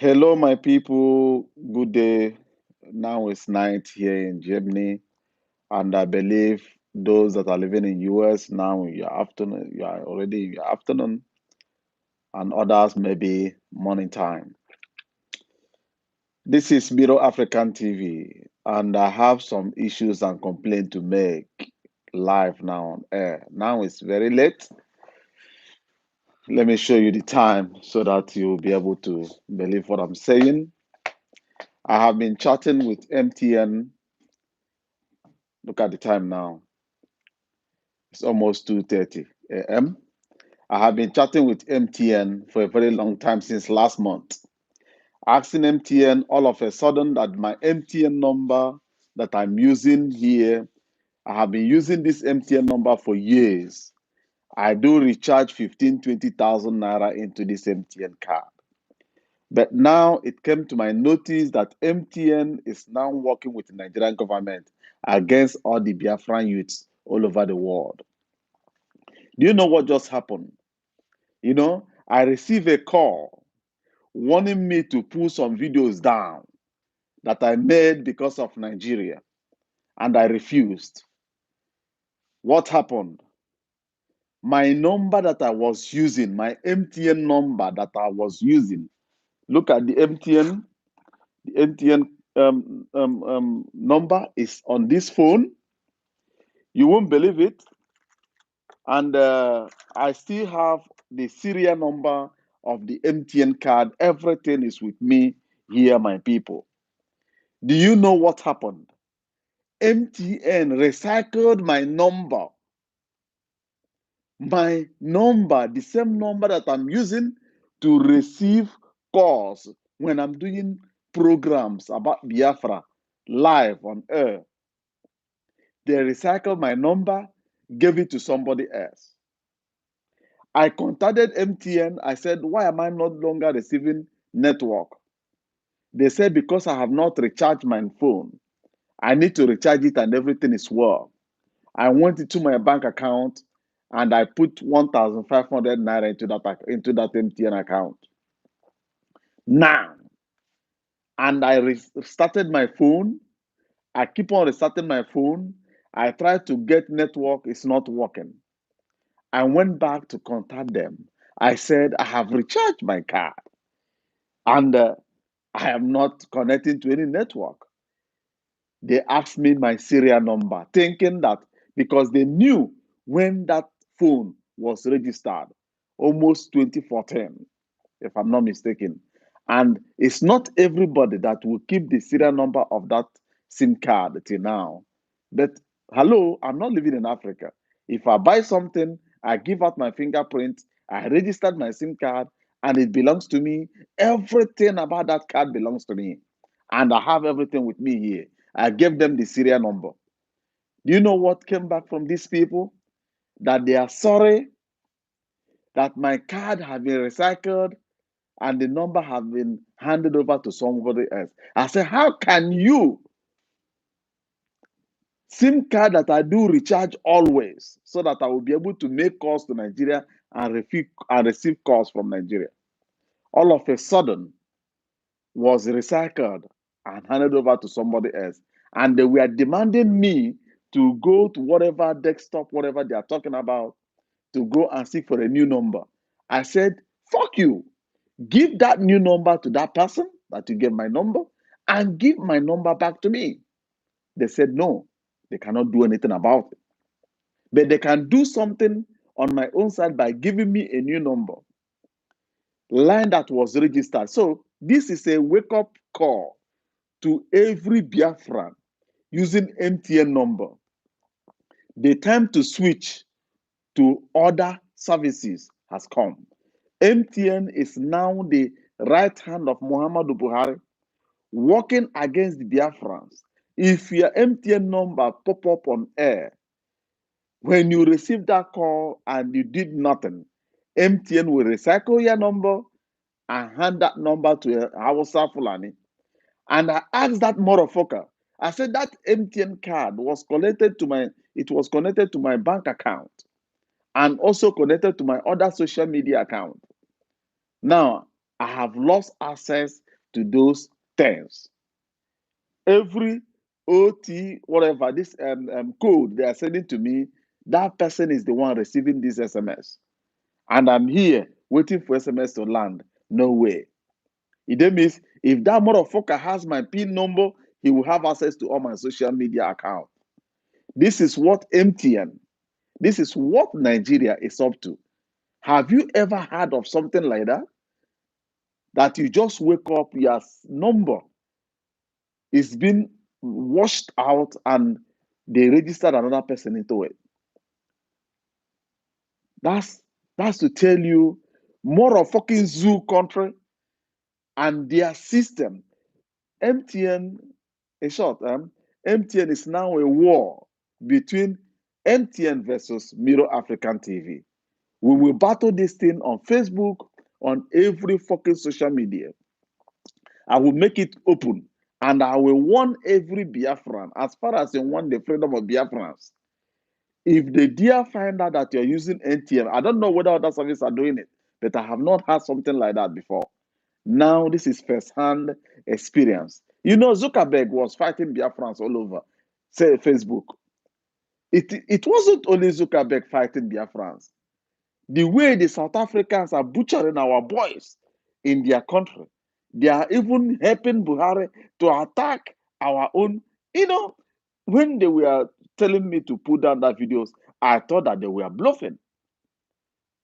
Hello, my people. Good day. Now it's night here in Germany, and I believe those that are living in US now in your afternoon, you are already in your afternoon, and others maybe morning time. This is Miro African TV, and I have some issues and complaint to make live now on air. Now it's very late. Let me show you the time so that you'll be able to believe what I'm saying. I have been chatting with MTN. Look at the time now. It's almost 2:30 a.m. I have been chatting with MTN for a very long time since last month, asking MTN all of a sudden that my MTN number that I'm using here, I have been using this MTN number for years. I do recharge 15, 20,000 naira into this MTN card. But now it came to my notice that MTN is now working with the Nigerian government against all the Biafran youths all over the world. Do you know what just happened? I received a call wanting me to pull some videos down that I made because of Nigeria, and I refused. What happened? My number that I was using, my MTN number that I was using, look at the MTN number is on this phone. You won't believe it. And I still have the serial number of the MTN card. Everything is with me here, my people. Do you know what happened? MTN recycled my number, the same number that I'm using to receive calls when I'm doing programs about Biafra live on air. They recycled my number, gave it to somebody else. I contacted MTN. I said, why am I not longer receiving network? They said, because I have not recharged my phone. I need to recharge it and everything is well. I went into my bank account and I put 1,500 naira into that MTN account. Now, and I restarted my phone. I keep on restarting my phone. I tried to get network, it's not working. I went back to contact them. I said, I have recharged my card and I am not connecting to any network. They asked me my serial number, thinking that because they knew when that phone was registered, almost 2014, if I'm not mistaken. And it's not everybody that will keep the serial number of that SIM card till now. But hello, I'm not living in Africa. If I buy something, I give out my fingerprint, I registered my SIM card, and it belongs to me. Everything about that card belongs to me. And I have everything with me here. I gave them the serial number. Do you know what came back from these people? That they are sorry that my card has been recycled and the number has been handed over to somebody else. I said, how can you SIM card that I do recharge always so that I will be able to make calls to Nigeria and receive calls from Nigeria? All of a sudden was recycled and handed over to somebody else. And they were demanding me to go to whatever desktop, whatever they are talking about, to go and seek for a new number. I said, fuck you. Give that new number to that person that you gave my number and give my number back to me. They said no, they cannot do anything about it. But they can do something on my own side by giving me a new number, line that was registered. So this is a wake-up call to every Biafran using MTN number. The time to switch to other services has come. MTN is now the right hand of Muhammadu Buhari working against the Biafrans. If your MTN number pop up on air, when you receive that call and you did nothing, MTN will recycle your number and hand that number to Hausa Fulani. And I asked that motherfucker, I said that MTN card was connected to my bank account and also connected to my other social media account. Now, I have lost access to those things. Every OT, whatever, this code they are sending to me, that person is the one receiving this SMS. And I'm here waiting for SMS to land. No way. It means if that motherfucker has my PIN number, he will have access to all my social media accounts. This is what MTN, this is what Nigeria is up to. Have you ever heard of something like that? That you just wake up, your number is being washed out and they registered another person into it. That's to tell you more of fucking zoo country and their system. MTN, in short, MTN is now a war between MTN versus Miro African TV. We will battle this thing on Facebook, on every fucking social media. I will make it open and I will warn every Biafran, as far as you want the freedom of Biafrans. If they dare find out that you're using NTN, I don't know whether other services are doing it, but I have not had something like that before. Now, this is first-hand experience. You know, Zuckerberg was fighting Biafrans all over, say Facebook. It wasn't only Zuckerberg fighting Biafrans. The way the South Africans are butchering our boys in their country, they are even helping Buhari to attack our own. You know, when they were telling me to put down that videos, I thought that they were bluffing.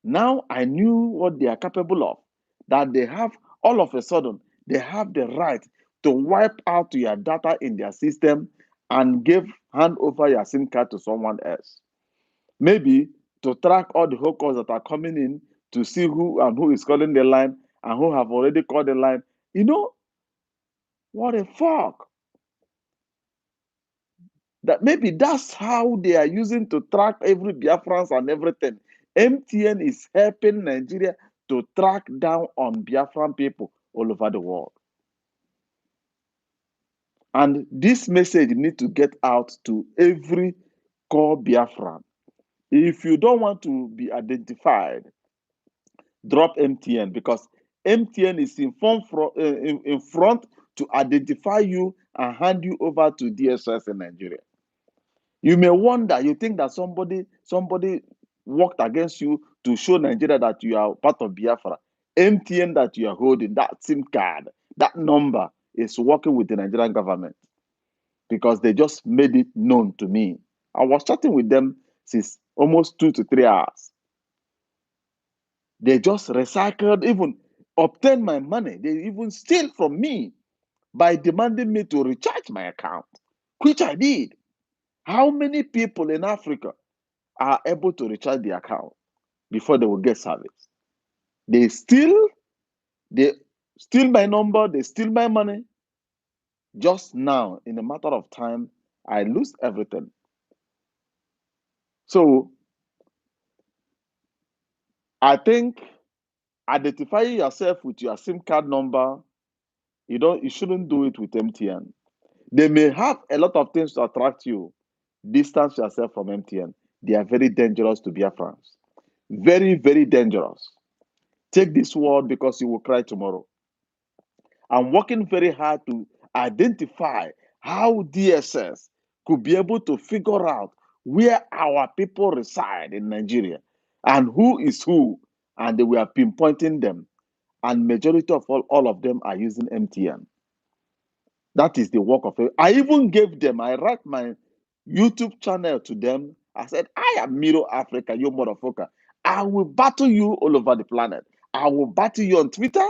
Now I knew what they are capable of, that they have, all of a sudden, they have the right to wipe out your data in their system and hand over your SIM card to someone else. Maybe to track all the whole calls that are coming in, to see who and who is calling the line and who have already called the line. You know, what the fuck? That maybe that's how they are using to track every Biafrans and everything. MTN is helping Nigeria to track down on Biafran people all over the world. And this message needs to get out to every core Biafran. If you don't want to be identified, drop MTN, because MTN is in front to identify you and hand you over to DSS in Nigeria. You may wonder, you think that somebody worked against you to show Nigeria that you are part of Biafra. MTN that you are holding, that SIM card, that number is working with the Nigerian government, because they just made it known to me. I was chatting with them since almost 2 to 3 hours. They just recycled, even obtained my money. They even steal from me by demanding me to recharge my account, which I did. How many people in Africa are able to recharge the account before they will get service? They steal my number, they steal my money. Just now, in a matter of time, I lose everything. So I think identifying yourself with your SIM card number, you shouldn't do it with MTN. They may have a lot of things to attract you. Distance yourself from MTN. They are very dangerous to Biafrans. Very, very dangerous. Take this word, because you will cry tomorrow. I'm working very hard to identify how DSS could be able to figure out where our people reside in Nigeria and who is who, and we are pinpointing them. And majority of all of them are using MTN. That is the work of it. I even gave them, I write my YouTube channel to them. I said, I am Miro Africa, you motherfucker. I will battle you all over the planet. I will battle you on Twitter,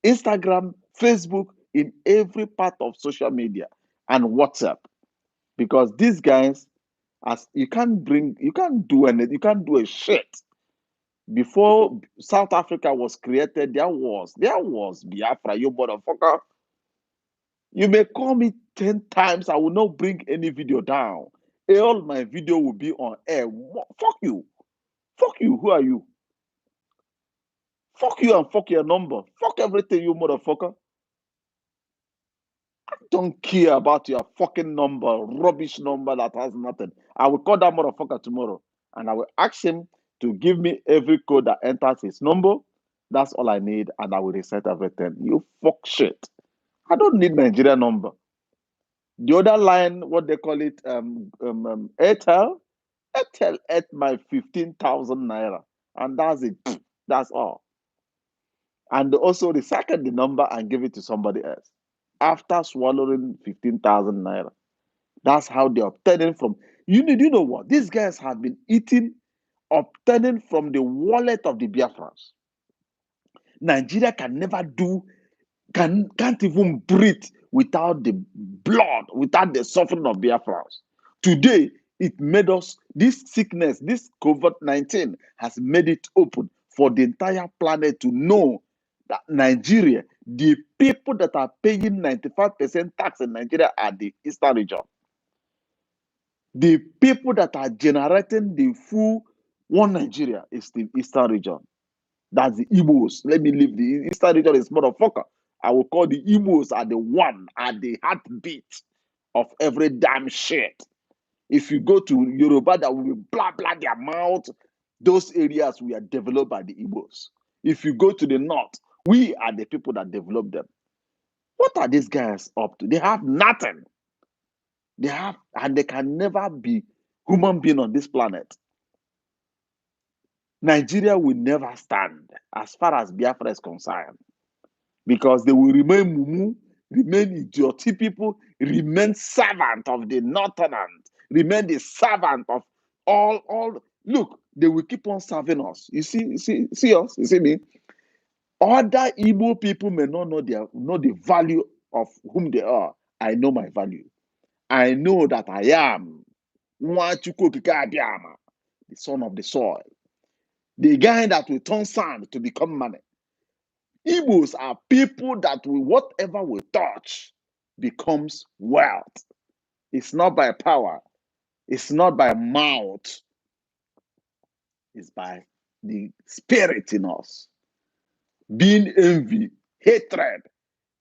Instagram, Facebook, in every part of social media and WhatsApp. Because these guys, as you can't do anything, you can't do a shit. Before South Africa was created, there was Biafra, you motherfucker. You may call me 10 times, I will not bring any video down. All my video will be on air. Fuck you. Fuck you. Who are you? Fuck you and fuck your number. Fuck everything, you motherfucker. I don't care about your fucking number, rubbish number that has nothing. I will call that motherfucker tomorrow and I will ask him to give me every code that enters his number, That's all I need, and I will reset everything. You fuck shit. I don't need Nigeria number. The other line, what they call it, Airtel. Airtel at my 15,000 naira, and that's it. That's all. And also recycle the number and give it to somebody else after swallowing 15,000 naira. That's how they're obtaining from. You know what? These guys have been eating, obtaining from the wallet of the Biafrans. Nigeria can never do, can't even breathe without the blood, without the suffering of Biafrans. Today, it made us, this sickness, this COVID-19 has made it open for the entire planet to know that Nigeria, the people that are paying 95% tax in Nigeria are the Eastern region. The people that are generating the full one Nigeria is the Eastern region. That's the Igbos. Let me leave the Eastern region is motherfucker. I will call the Igbos are the one, are the heartbeat of every damn shit. If you go to Yoruba, that will blah blah their mouth. Those areas we are developed by the Igbos. If you go to the north, we are the people that develop them. What are these guys up to? They have nothing. They have, and they can never be human being on this planet. Nigeria will never stand as far as Biafra is concerned, because they will remain mumu, remain idiotic people, remain servant of the northerners, remain the servant of all. Look, they will keep on serving us. You see us. You see me. Other Igbo people may not know the value of whom they are. I know my value. I know that I am Nwachukwu Okike Abiama, the son of the soil, the guy that will turn sand to become money. Igbos are people that will, whatever we touch becomes wealth. It's not by power. It's not by mouth. It's by the spirit in us. Being envy, hatred.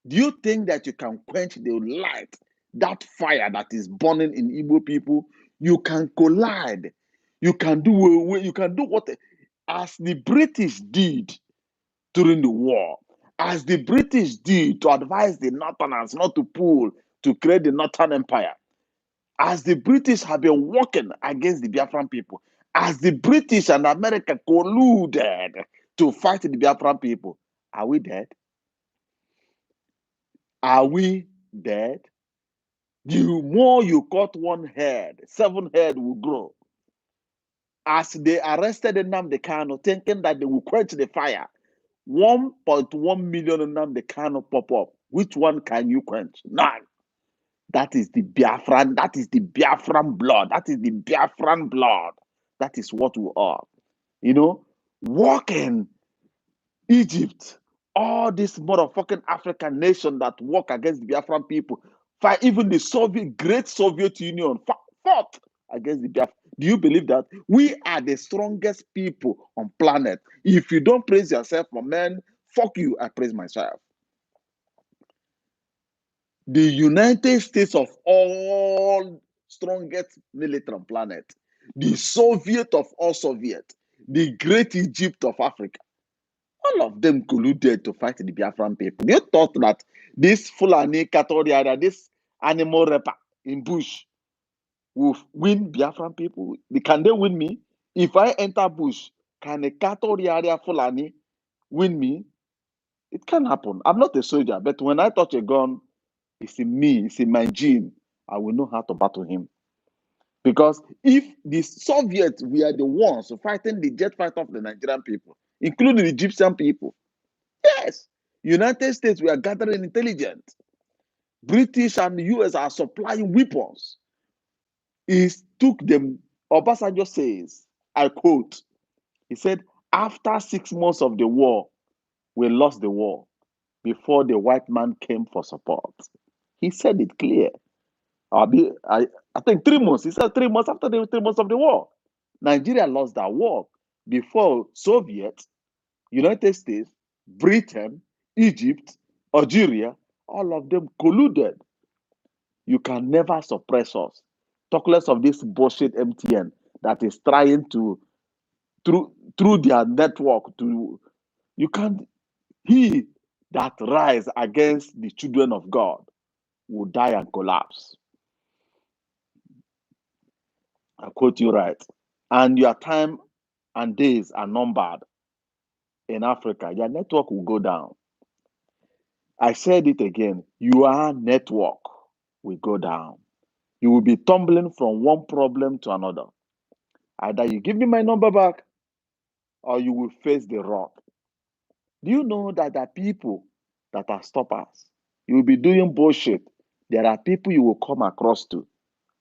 Do you think that you can quench the light, that fire that is burning in Igbo people? You can collide. You can do what, as the British did during the war, as the British did to advise the Northerners not to pull to create the Northern Empire, as the British have been working against the Biafran people, as the British and America colluded to fight the Biafran people, are we dead? Are we dead? The more you cut one head, 7 heads will grow. As they arrested Nnamdi Kanu, thinking that they will quench the fire, 1.1 million Nnamdi Kanu pop up. Which one can you quench? None. That is the Biafran. That is the Biafran blood. That is the Biafran blood. That is what we are. You know, walking Egypt, all these motherfucking African nations that work against the Biafran people, fight, even the great Soviet Union fought against the Biafran. Do you believe that? We are the strongest people on planet. If you don't praise yourself, my man, fuck you, I praise myself. The United States of all strongest military on planet, the Soviet of all Soviet, the great Egypt of Africa, all of them colluded to fight the Biafran people. They thought that this Fulani Katoriada, this animal rapper in bush, will win Biafran people. Can they win me? If I enter bush, can a Katoriada Fulani win me? It can happen. I'm not a soldier, but when I touch a gun, it's in me, it's in my gene. I will know how to battle him. Because if the Soviets were the ones fighting the jet fighter of the Nigerian people, including the Egyptian people, yes, United States were gathering intelligence. British and the US are supplying weapons. It took them, Obasanjo says, I quote, he said, after 6 months of the war, we lost the war before the white man came for support. He said it clear. I think 3 months. He said 3 months after the 3 months of the war. Nigeria lost that war before Soviet, United States, Britain, Egypt, Algeria, all of them colluded. You can never suppress us. Talk less of this bullshit MTN that is trying to, through their network, to You can't, he that rise against the children of God will die and collapse. I quote you right. And your time and days are numbered in Africa. Your network will go down. I said it again. Your network will go down. You will be tumbling from one problem to another. Either you give me my number back or you will face the rock. Do you know that there are people that are stoppers? You will be doing bullshit. There are people you will come across to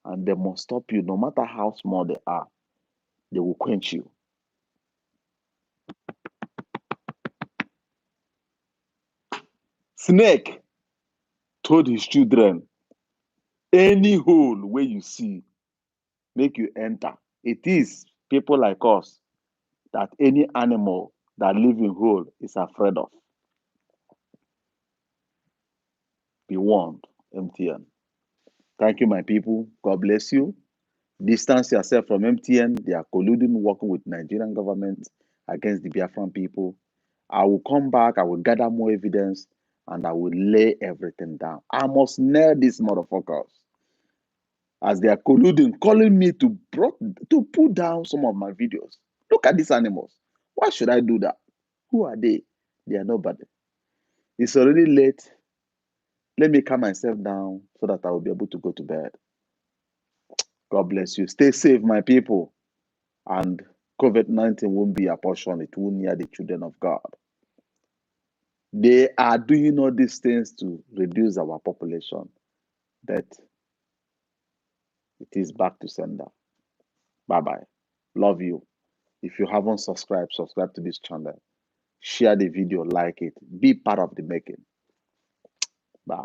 and they must stop you no matter how small they are. They will quench you. Snake told his children, any hole where you see, make you enter. It is people like us that any animal that live in hole is afraid of. Be warned, MTN. Thank you, my people. God bless you. Distance yourself from MTN. They are colluding, working with Nigerian government against the Biafran people. I will come back. I will gather more evidence, and I will lay everything down. I must nail these motherfuckers as they are colluding, calling me to put down some of my videos. Look at these animals. Why should I do that? Who are they? They are nobody. It's already late. Let me calm myself down so that I will be able to go to bed. God bless you. Stay safe, my people. And COVID-19 won't be a portion. It will near the children of God. They are doing all these things to reduce our population, but it is back to sender. Bye-bye. Love you. If you haven't subscribed, subscribe to this channel. Share the video, like it. Be part of the making. Bye.